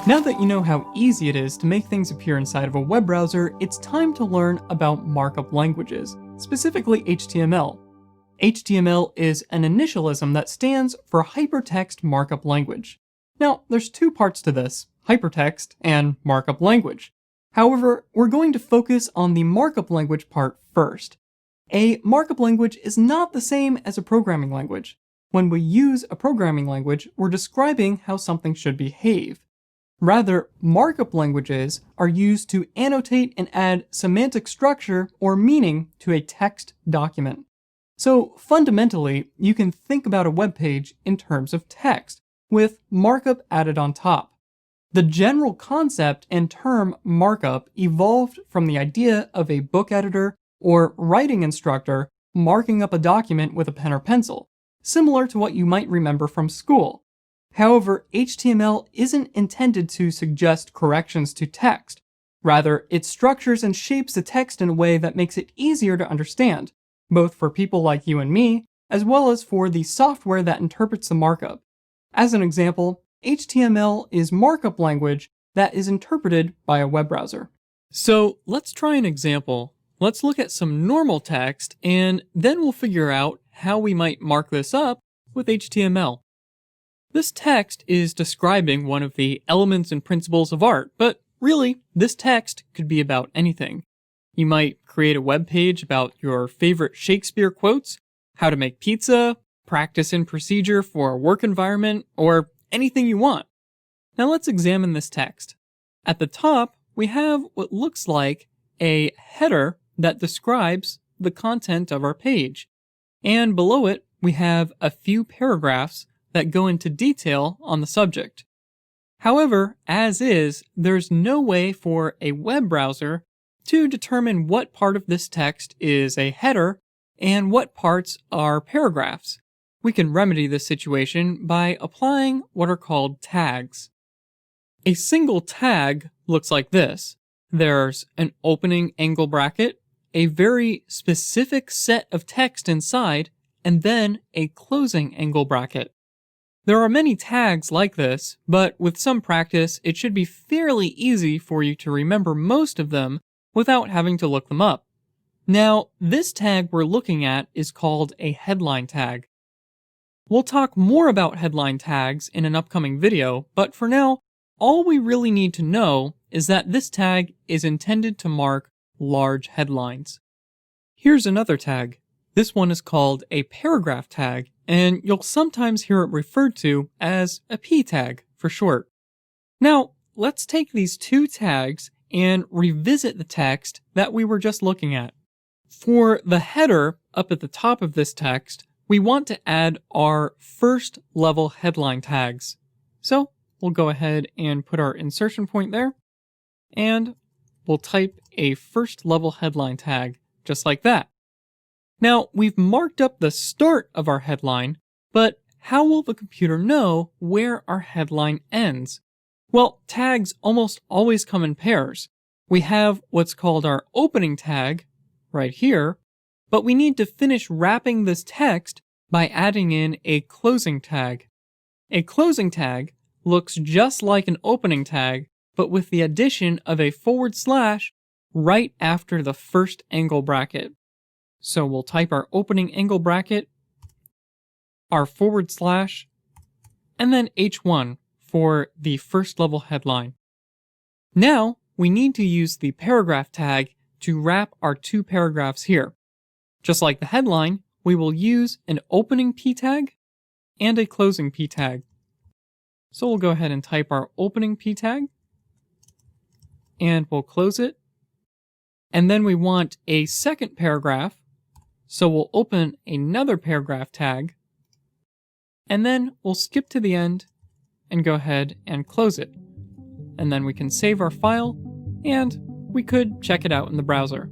Now that you know how easy it is to make things appear inside of a web browser, it's time to learn about markup languages, specifically HTML. HTML is an initialism that stands for Hypertext Markup Language. Now, there's two parts to this, hypertext and markup language. However, we're going to focus on the markup language part first. A markup language is not the same as a programming language. When we use a programming language, we're describing how something should behave. Rather, markup languages are used to annotate and add semantic structure or meaning to a text document. So fundamentally, you can think about a web page in terms of text, with markup added on top. The general concept and term markup evolved from the idea of a book editor or writing instructor marking up a document with a pen or pencil, similar to what you might remember from school. However, HTML isn't intended to suggest corrections to text. Rather, it structures and shapes the text in a way that makes it easier to understand, both for people like you and me, as well as for the software that interprets the markup. As an example, HTML is markup language that is interpreted by a web browser. So let's try an example. Let's look at some normal text, and then we'll figure out how we might mark this up with HTML. This text is describing one of the elements and principles of art, but really, this text could be about anything. You might create a web page about your favorite Shakespeare quotes, how to make pizza, practice and procedure for a work environment, or anything you want. Now let's examine this text. At the top, we have what looks like a header that describes the content of our page. And below it, we have a few paragraphs that go into detail on the subject. However, as is, there's no way for a web browser to determine what part of this text is a header and what parts are paragraphs. We can remedy this situation by applying what are called tags. A single tag looks like this. There's an opening angle bracket, a very specific set of text inside, and then a closing angle bracket. There are many tags like this, but with some practice, it should be fairly easy for you to remember most of them without having to look them up. Now, this tag we're looking at is called a headline tag. We'll talk more about headline tags in an upcoming video, but for now, all we really need to know is that this tag is intended to mark large headlines. Here's another tag. This one is called a paragraph tag, and you'll sometimes hear it referred to as a P tag for short. Now, let's take these two tags and revisit the text that we were just looking at. For the header up at the top of this text, we want to add our first level headline tags. So we'll go ahead and put our insertion point there, and we'll type a first level headline tag, just like that. Now, we've marked up the start of our headline, but how will the computer know where our headline ends? Well, tags almost always come in pairs. We have what's called our opening tag, right here, but we need to finish wrapping this text by adding in a closing tag. A closing tag looks just like an opening tag, but with the addition of a / right after the first angle bracket. So we'll type our opening angle bracket, our / and then H1 for the first level headline. Now, we need to use the paragraph tag to wrap our two paragraphs here. Just like the headline, we will use an opening P tag and a closing P tag. So we'll go ahead and type our opening P tag, and we'll close it. And then we want a second paragraph, so we'll open another paragraph tag, and then we'll skip to the end and go ahead and close it. And then we can save our file, and we could check it out in the browser.